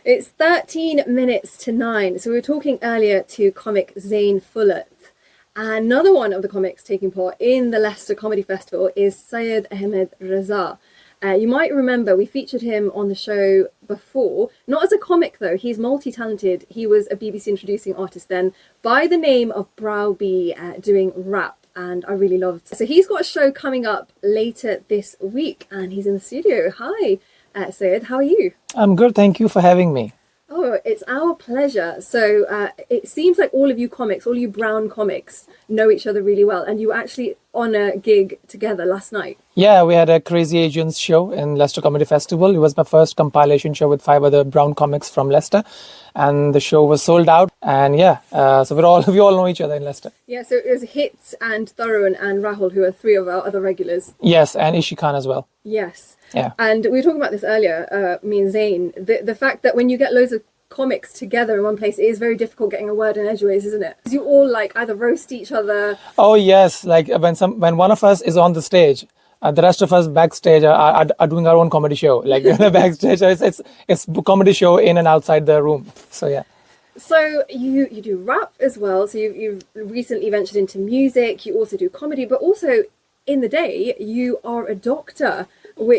It's 13 minutes to 9. So we were talking earlier to comic Zayn Fullert. Another one of the comics taking part in the Leicester Comedy Festival is Syed Ahmed Raza. You might remember we featured him on the show before, not as a comic though, he's multi-talented. He was a BBC introducing artist then by the name of Brow B, doing rap, and I really loved it. So he's got a show coming up later this week and he's in the studio. Hi Syed, how are you? I'm good, thank you for having me. Oh, it's our pleasure. So it seems like all of you comics, all you brown comics, know each other really well, and you were actually on a gig together last night. Yeah, we had a Crazy Asians show in Leicester Comedy Festival. It was my first compilation show with 5 other brown comics from Leicester, and the show was sold out. And yeah, so we all know each other in Leicester. Yeah, so it was Hits and Tharun and Rahul, who are 3 of our other regulars. Yes, and Ishi Khan as well. Yes. Yeah. And we were talking about this earlier, me and Zayn, the fact that when you get loads of comics together in one place, it is very difficult getting a word in edgeways, isn't it? You all like either roast each other. Oh yes, like when one of us is on the stage, the rest of us backstage are doing our own comedy show. Like backstage, it's comedy show in and outside the room. So yeah. So you do rap as well. So you've recently ventured into music. You also do comedy, but also in the day you are a doctor.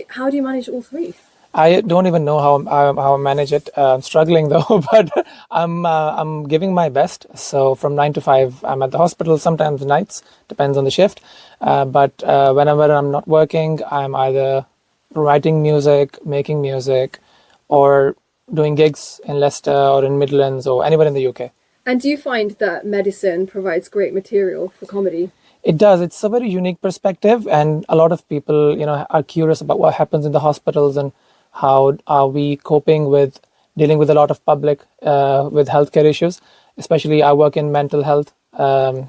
How do you manage all 3? I don't even know how I manage it. I'm struggling though, but I'm giving my best. So from 9 to 5, I'm at the hospital. Sometimes nights, depends on the shift. But whenever I'm not working, I'm either writing music, making music, or doing gigs in Leicester or in Midlands or anywhere in the UK. And do you find that medicine provides great material for comedy? It does. It's a very unique perspective, and a lot of people, are curious about what happens in the hospitals and how are we coping with dealing with a lot of public with healthcare issues. Especially, I work in mental health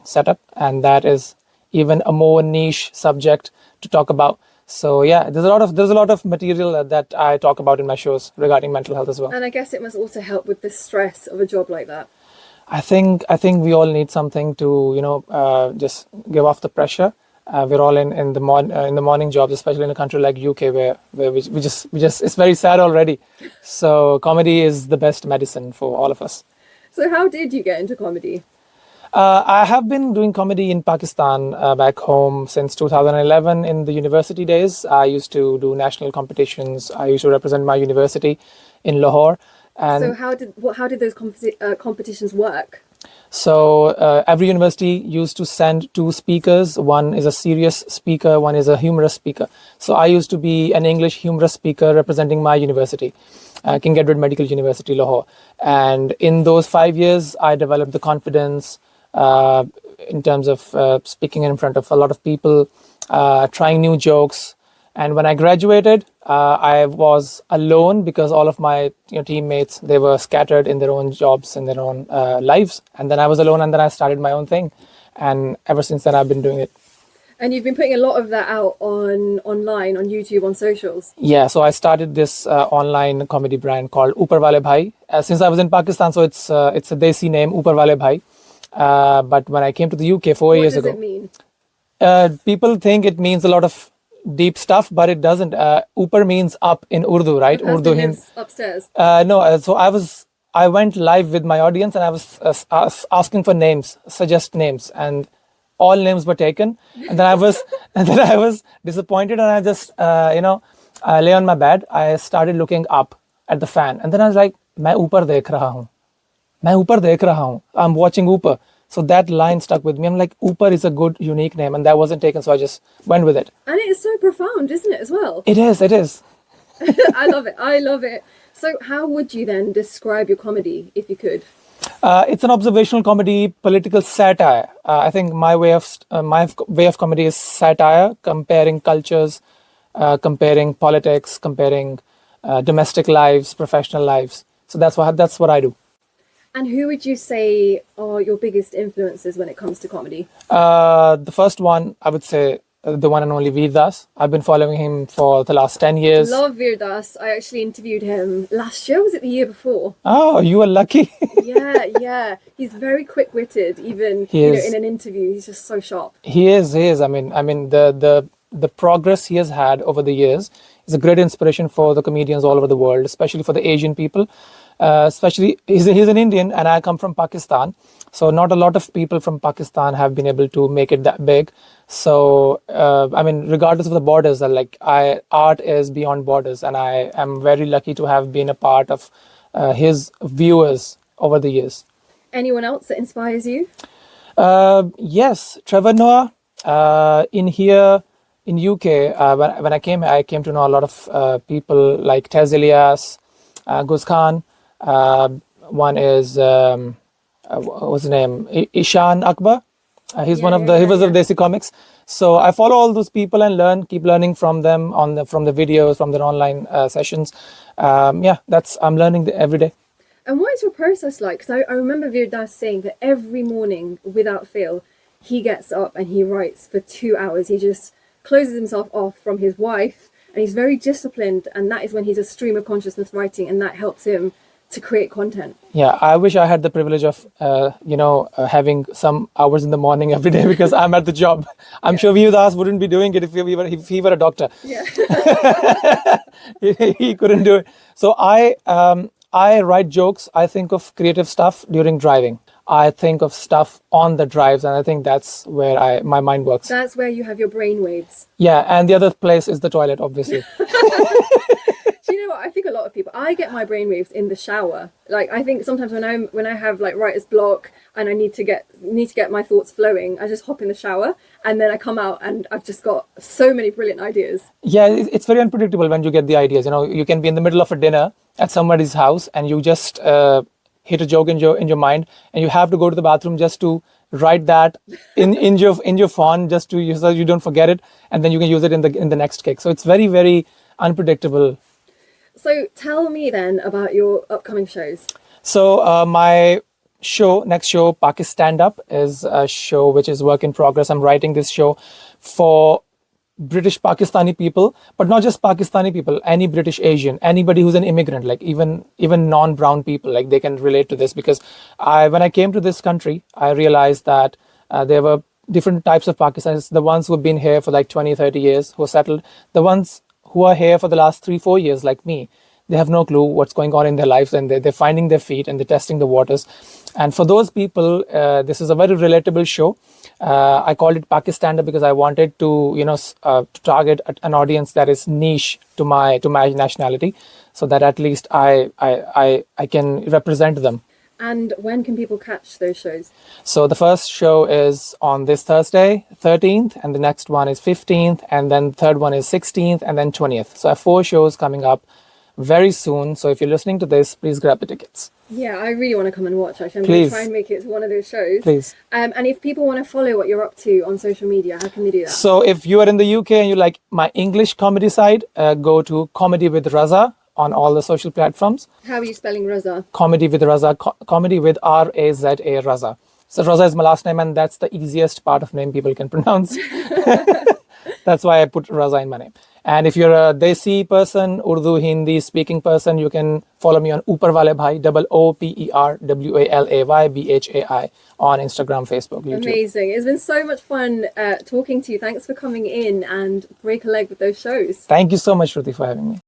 setup, and that is even a more niche subject to talk about. So yeah, there's a lot of material that I talk about in my shows regarding mental health as well. And I guess it must also help with the stress of a job like that. I think we all need something to just give off the pressure. We're all in the morning jobs, especially in a country like UK where we just it's very sad already. So comedy is the best medicine for all of us. So how did you get into comedy? I have been doing comedy in Pakistan back home since 2011 in the university days. I used to do national competitions. I used to represent my university in Lahore. And so how did those competitions work? So every university used to send 2 speakers. One is a serious speaker, one is a humorous speaker. So I used to be an English humorous speaker representing my university, King Edward Medical University, Lahore. And in those 5 years, I developed the confidence in terms of speaking in front of a lot of people, trying new jokes. And when I graduated, I was alone because all of my teammates, they were scattered in their own jobs and their own lives. And then I was alone, and then I started my own thing. And ever since then, I've been doing it. And you've been putting a lot of that out online, on YouTube, on socials. Yeah, so I started this online comedy brand called Upar Wale Bhai. Since I was in Pakistan, so it's a Desi name, Upar Wale Bhai. But when I came to the UK 4 years ago, what does it mean? People think it means a lot of deep stuff, but it doesn't. Upar means up in Urdu, right? Urdu means upstairs. No, so I went live with my audience, and I was asking for names, suggest names, and all names were taken. And then I was disappointed, and I just I lay on my bed. I started looking up at the fan, and then I was like, "मैं ऊपर देख रहा हूँ, मैं ऊपर देख रहा हूँ." I'm watching Upar. So that line stuck with me. I'm like, Upar is a good, unique name, and that wasn't taken, so I just went with it. And it is so profound, isn't it, as well? It is. I love it. So how would you then describe your comedy, if you could? It's an observational comedy, political satire. I think my way of comedy is satire, comparing cultures, comparing politics, comparing domestic lives, professional lives. So that's what I do. And who would you say are your biggest influences when it comes to comedy? The first one, I would say, the one and only Veer Das. I've been following him for the last 10 years. Love Veer Das. I actually interviewed him last year. Was it the year before? Oh, you were lucky. Yeah. He's very quick-witted, even in an interview. He's just so sharp. He is. I mean, the progress he has had over the years is a great inspiration for the comedians all over the world, especially for the Asian people. Especially he's an Indian and I come from Pakistan. So not a lot of people from Pakistan have been able to make it that big. So I mean, regardless of the borders, art is beyond borders, and I am very lucky to have been a part of his viewers over the years. Anyone else that inspires you? Yes, Trevor Noah. In here in UK, when I came to know a lot of people like Tez Ilyas, Gus Khan. One is what's his name? Ishan Akbar. He's one of the heroes of Desi Comics. So I follow all those people and keep learning from them from the videos, from their online sessions. I'm learning every day. And what is your process like? Because I remember Virdas saying that every morning, without fail, he gets up and he writes for 2 hours. He just closes himself off from his wife, and he's very disciplined. And that is when he's a stream of consciousness writing, and that helps him to create content. Yeah, I wish I had the privilege of, having some hours in the morning every day because I'm at the job. I'm sure Virdas wouldn't be doing it if he were a doctor. Yeah. He couldn't do it. So I write jokes. I think of creative stuff during driving. I think of stuff on the drives, and I think that's where my mind works. That's where you have your brain waves. Yeah, and the other place is the toilet, obviously. Do you know what? I think a lot of people. I get my brainwaves in the shower. Like I think sometimes when I have like writer's block and I need to get my thoughts flowing, I just hop in the shower and then I come out and I've just got so many brilliant ideas. Yeah, it's very unpredictable when you get the ideas. You know, you can be in the middle of a dinner at somebody's house and you just hit a joke in your mind, and you have to go to the bathroom just to write that in your phone just to so you don't forget it, and then you can use it in the next kick. So it's very, very unpredictable. So tell me then about your upcoming shows. So my next show, Pakistandup, is a show which is work in progress. I'm writing this show for British Pakistani people, but not just Pakistani people, any British Asian, anybody who's an immigrant, like even non-brown people, like they can relate to this, because when I came to this country, I realized that there were different types of Pakistanis, the ones who have been here for like 20, 30 years, who are settled, the ones who are here for the last 3-4 years, like me. They have no clue what's going on in their lives, and they're finding their feet and they're testing the waters. And for those people, this is a very relatable show. I called it Pakistandup because I wanted to, to target an audience that is niche to my nationality, so that at least I can represent them. And when can people catch those shows? So the first show is on this Thursday, 13th, and the next one is 15th, and then the third one is 16th, and then 20th. So I have 4 shows coming up very soon. So if you're listening to this, please grab the tickets. Yeah, I really want to come and watch. Actually, I'm going to try and make it to one of those shows. Please. And if people want to follow what you're up to on social media, how can they do that? So if you are in the UK and you like my English comedy side, go to Comedy with Raza on all the social platforms. How are you spelling Raza? Comedy with Raza, comedy with Raza, Raza. So Raza is my last name, and that's the easiest part of name people can pronounce. That's why I put Raza in my name. And if you're a Desi person, Urdu, Hindi speaking person, you can follow me on Upar Wale Bhai, OOPERWALAYBHAI on Instagram, Facebook, YouTube. Amazing. It's been so much fun talking to you. Thanks for coming in and break a leg with those shows. Thank you so much, Shruti, for having me.